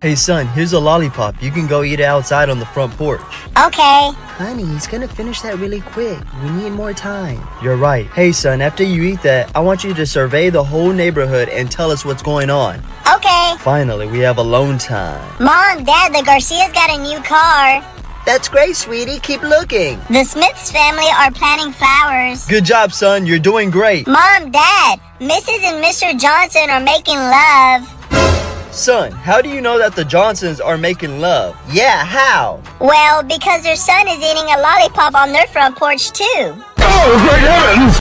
Hey son, here's a lollipop. You can go eat it outside on the front porch. Okay. Honey, he's gonna finish that really quick. We need more time. You're right. Hey son, after you eat that, I want you to survey the whole neighborhood and tell us what's going on. Okay. Finally, we have alone time. Mom, Dad, the Garcias got a new car. That's great, sweetie. Keep looking. The Smiths family are planting flowers. Good job, son. You're doing great. Mom, Dad, Mrs. and Mr. Johnson are making love. Son, how do you know that the Johnsons are making love? Yeah, how? Well, because their son is eating a lollipop on their front porch too. Oh, great heavens!